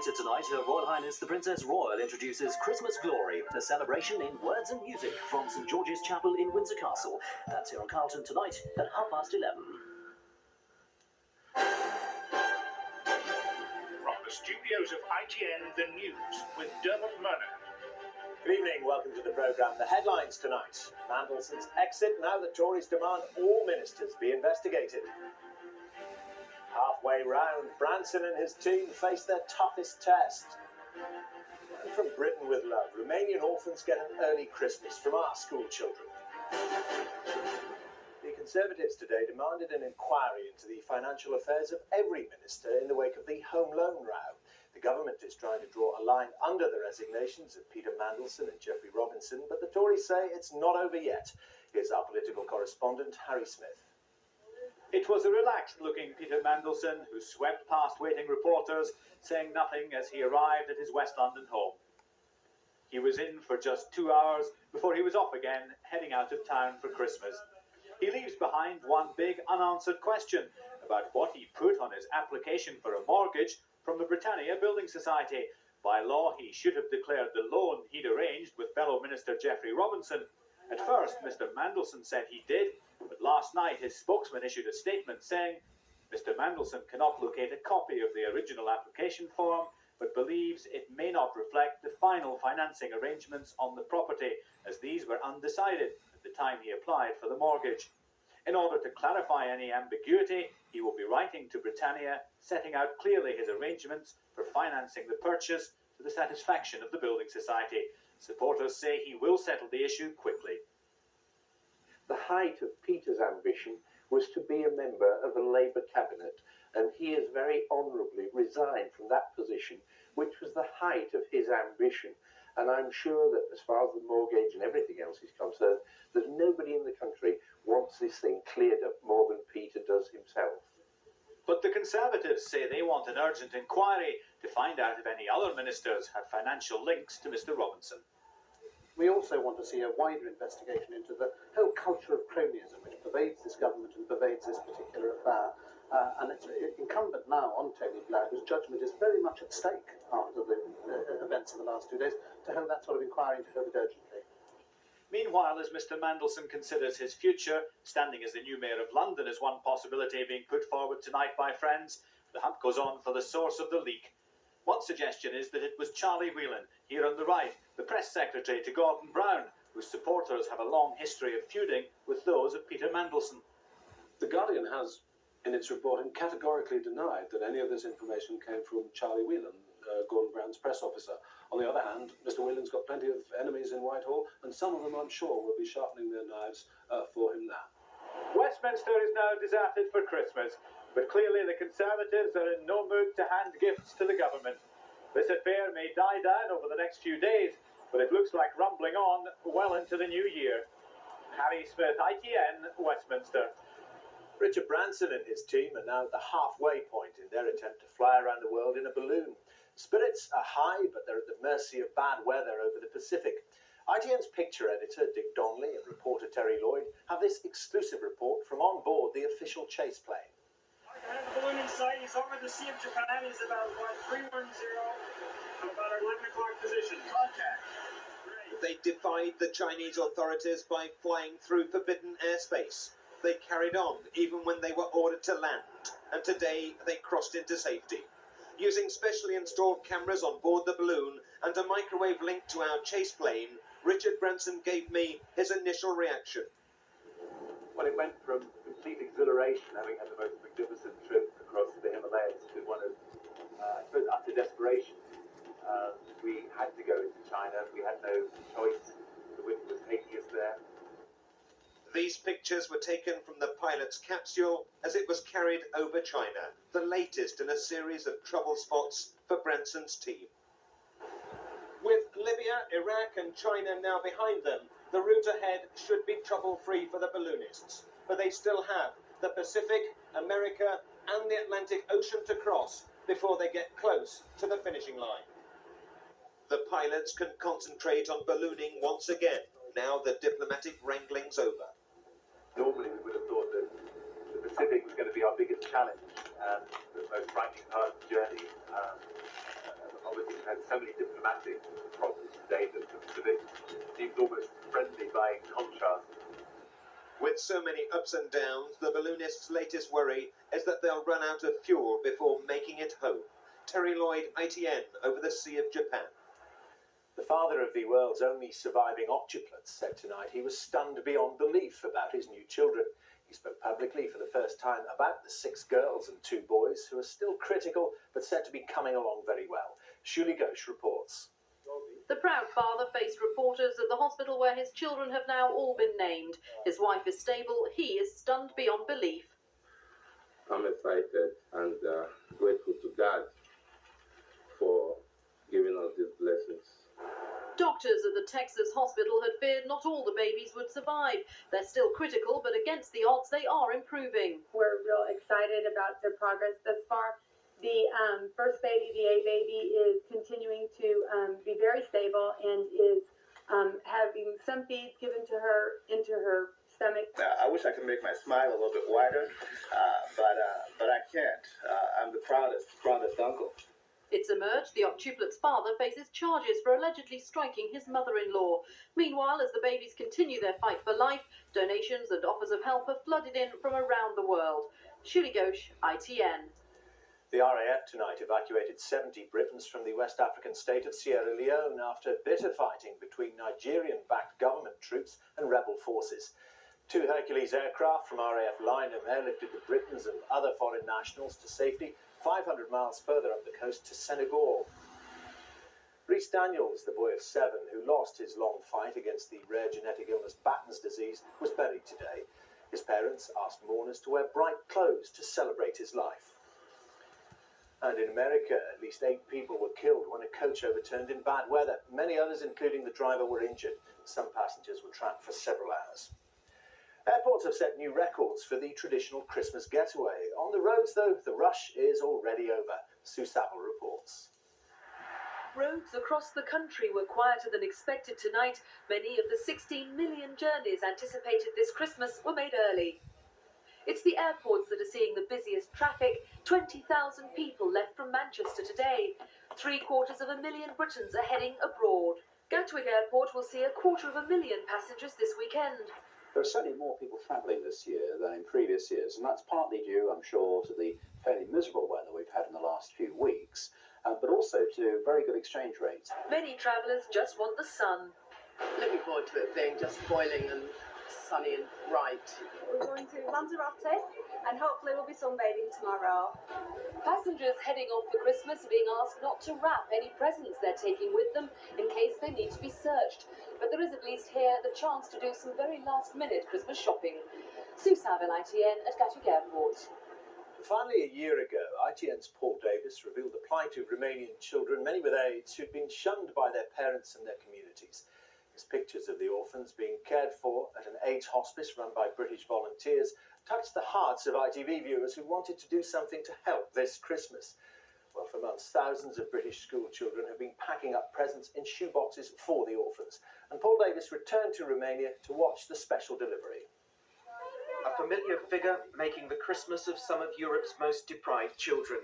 Later tonight, Her Royal Highness the Princess Royal introduces Christmas Glory, a celebration in words and music from St George's Chapel in Windsor Castle. That's here on Carlton tonight at 11:30. From the studios of ITN, the news with Dermot Murnghan. Good evening, welcome to the programme. The headlines tonight. Mandelson's exit, now the Tories demand all ministers be investigated. Halfway round, Branson and his team face their toughest test. And from Britain with love, Romanian orphans get an early Christmas from our school children. The Conservatives today demanded an inquiry into the financial affairs of every minister in the wake of the home loan row. The government is trying to draw a line under the resignations of Peter Mandelson and Geoffrey Robinson, but the Tories say it's not over yet. Here's our political correspondent, Harry Smith. It was a relaxed-looking Peter Mandelson who swept past waiting reporters, saying nothing as he arrived at his West London home. He was in for just 2 hours before he was off again, heading out of town for Christmas. He leaves behind one big unanswered question about what he put on his application for a mortgage from the Britannia Building Society. By law, he should have declared the loan he'd arranged with fellow Minister Geoffrey Robinson. At first, Mr Mandelson said he did, but last night his spokesman issued a statement saying Mr Mandelson cannot locate a copy of the original application form, but believes it may not reflect the final financing arrangements on the property, as these were undecided at the time he applied for the mortgage. In order to clarify any ambiguity, he will be writing to Britannia, setting out clearly his arrangements for financing the purchase to the satisfaction of the Building Society. Supporters say he will settle the issue quickly. The height of Peter's ambition was to be a member of a Labour cabinet, and he has very honourably resigned from that position, which was the height of his ambition. And I'm sure that as far as the mortgage and everything else is concerned, that nobody in the country wants this thing cleared up more than Peter does himself. But the Conservatives say they want an urgent inquiry to find out if any other ministers have financial links to Mr Robinson. We also want to see a wider investigation into the whole culture of cronyism which pervades this government and pervades this particular affair. And it's incumbent now on Tony Blair, whose judgment is very much at stake after the events of the last 2 days, to hold that sort of inquiry into it urgently. Meanwhile, as Mr Mandelson considers his future, standing as the new Mayor of London is one possibility being put forward tonight by friends, the hunt goes on for the source of the leak. One suggestion is that it was Charlie Whelan, here on the right, the press secretary to Gordon Brown, whose supporters have a long history of feuding with those of Peter Mandelson. The Guardian has, in its reporting, categorically denied that any of this information came from Charlie Whelan, Gordon Brown's press officer. On the other hand, Mr Whelan's got plenty of enemies in Whitehall, and some of them, I'm sure, will be sharpening their knives for him now. Westminster is now deserted for Christmas, but clearly the Conservatives are in no mood to hand gifts to the government. This affair may die down over the next few days, but it looks like rumbling on well into the new year. Harry Smith, ITN, Westminster. Richard Branson and his team are now at the halfway point in their attempt to fly around the world in a balloon. Spirits are high, but they're at the mercy of bad weather over the Pacific. ITN's picture editor Dick Donnelly and reporter Terry Lloyd have this exclusive report from on board the official chase plane. I have the balloon in sight. He's over the Sea of Japan. He's about 310, about our 11 o'clock position. Contact. Great. They defied the Chinese authorities by flying through forbidden airspace. They carried on even when they were ordered to land, and today they crossed into safety. Using specially installed cameras on board the balloon and a microwave link to our chase plane, Richard Branson gave me his initial reaction. Well, it went from complete exhilaration, having had the most magnificent trip across the Himalayas, to one of, I suppose, utter desperation. We had to go into China. We had no choice. The wind was taking us there. These pictures were taken from the pilot's capsule as it was carried over China, the latest in a series of trouble spots for Branson's team. With Libya, Iraq and China now behind them, the route ahead should be trouble-free for the balloonists, but they still have the Pacific, America and the Atlantic Ocean to cross before they get close to the finishing line. The pilots can concentrate on ballooning once again, now the diplomatic wrangling's over. Normally we would have thought that the Pacific was going to be our biggest challenge and the most frightening part of the journey. obviously we've had so many diplomatic problems today that it seems almost friendly by contrast. With so many ups and downs, the balloonists' latest worry is that they'll run out of fuel before making it home. Terry Lloyd, ITN, over the Sea of Japan. The father of the world's only surviving octuplets said tonight he was stunned beyond belief about his new children. He spoke publicly for the first time about the 6 girls and 2 boys who are still critical but said to be coming along very well. Shuli Ghosh reports. The proud father faced reporters at the hospital where his children have now all been named. His wife is stable. He is stunned beyond belief. I'm excited and grateful to God for giving us these blessings. Doctors at the Texas hospital had feared not all the babies would survive. They're still critical, but against the odds, they are improving. We're real excited about their progress thus far. The first baby, the A baby, is continuing to be very stable and is having some feeds given to her into her stomach. I wish I could make my smile a little bit wider, but I can't. I'm the proudest uncle. It's emerged the Octuplets' father faces charges for allegedly striking his mother-in-law. Meanwhile, as the babies continue their fight for life, donations and offers of help have flooded in from around the world. Shuli Ghosh, ITN. The RAF tonight evacuated 70 Britons from the West African state of Sierra Leone after bitter fighting between Nigerian-backed government troops and rebel forces. 2 Hercules aircraft from RAF Lynham airlifted the Britons and other foreign nationals to safety 500 miles further up the coast to Senegal. Rhys Daniels, the boy of 7 who lost his long fight against the rare genetic illness Batten's disease, was buried today. His parents asked mourners to wear bright clothes to celebrate his life. And in America, at least 8 people were killed when a coach overturned in bad weather. Many others, including the driver, were injured. Some passengers were trapped for several hours. Airports have set new records for the traditional Christmas getaway. On the roads, though, the rush is already over. Sue Saville reports. Roads across the country were quieter than expected tonight. Many of the 16 million journeys anticipated this Christmas were made early. It's the airports that are seeing the busiest traffic. 20,000 people left from Manchester today. 750,000 Britons are heading abroad. Gatwick Airport will see 250,000 passengers this weekend. There are certainly more people travelling this year than in previous years, and that's partly due, I'm sure, to the fairly miserable weather we've had in the last few weeks, but also to very good exchange rates. Many travellers just want the sun. Looking forward to it being just boiling and sunny and bright. We're going to Lanzarote and hopefully we'll be sunbathing tomorrow. Passengers heading off for Christmas are being asked not to wrap any presents they're taking with them in case they need to be searched. But there is at least here the chance to do some very last-minute Christmas shopping. Sue Saville, ITN at Gatwick Airport. Finally, a year ago, ITN's Paul Davis revealed the plight of Romanian children, many with AIDS, who'd been shunned by their parents and their communities. His pictures of the orphans being cared for at an AIDS hospice run by British volunteers touched the hearts of ITV viewers who wanted to do something to help this Christmas. Well, for months, thousands of British school children have been packing up presents in shoeboxes for the orphans. And Paul Davis returned to Romania to watch the special delivery. A familiar figure making the Christmas of some of Europe's most deprived children.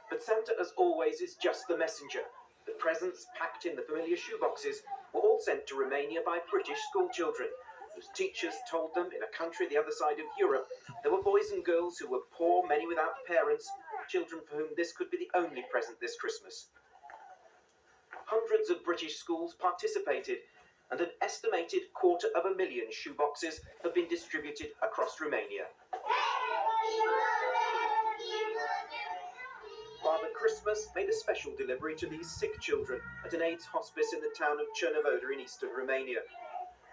But Santa, as always, is just the messenger. The presents packed in the familiar shoeboxes were all sent to Romania by British school children, whose teachers told them in a country the other side of Europe there were boys and girls who were poor, many without parents, children for whom this could be the only present this Christmas. Hundreds of British schools participated, and an estimated 250,000 shoeboxes have been distributed across Romania. Father Christmas made a special delivery to these sick children at an AIDS hospice in the town of Cernavodă in eastern Romania.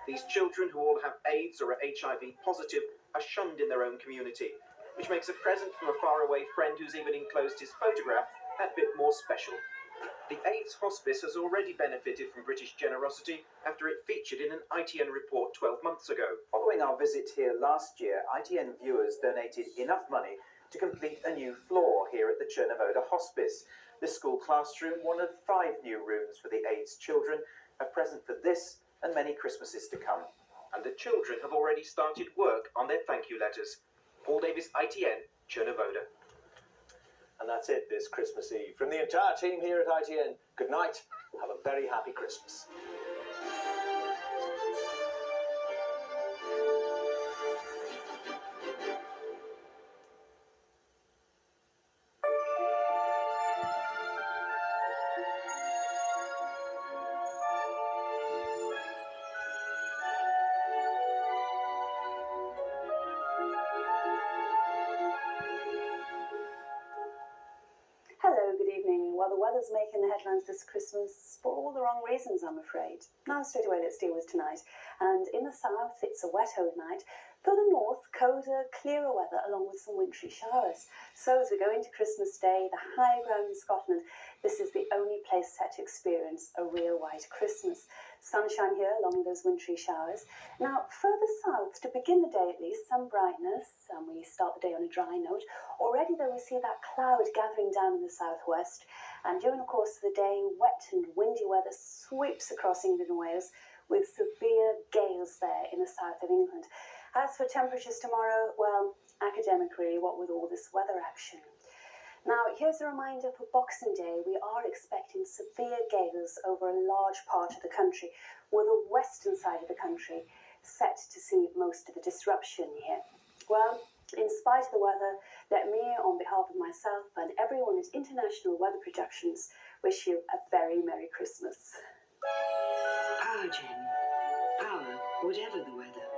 These children, who all have AIDS or are HIV positive, are shunned in their own community, which makes a present from a faraway friend who's even enclosed his photograph that bit more special. The AIDS hospice has already benefited from British generosity after it featured in an ITN report 12 months ago. Following our visit here last year, ITN viewers donated enough money to complete a new floor here at the Cernavodă hospice. This school classroom, one of 5 new rooms for the AIDS children, a present for this and many Christmases to come. And the children have already started work on their thank you letters. Paul Davis, ITN, Cernavodă. And that's it this Christmas Eve. From the entire team here at ITN, good night. Have a very happy Christmas. Hello, good evening. Well, the weather's making the headlines this Christmas for all the wrong reasons, I'm afraid. Now, straight away, let's deal with tonight. And in the south, it's a wet overnight. For the north, colder, clearer weather along with some wintry showers. So as we go into Christmas Day, the high ground in Scotland, this is the only place set to experience a real white Christmas. Sunshine here along with those wintry showers. Now, further south, to begin the day at least, some brightness, and we start the day on a dry note. Already, though, we see that cloud gathering down in the southwest, and during the course of the day, wet and windy weather sweeps across England and Wales, with severe gales there in the south of England. As for temperatures tomorrow, well, academic really, what with all this weather action. Now, here's a reminder for Boxing Day. We are expecting severe gales over a large part of the country, with the western side of the country set to see most of the disruption here. Well, in spite of the weather, let me, on behalf of myself and everyone at International Weather Productions, wish you a very Merry Christmas. Power Gen. Power, whatever the weather.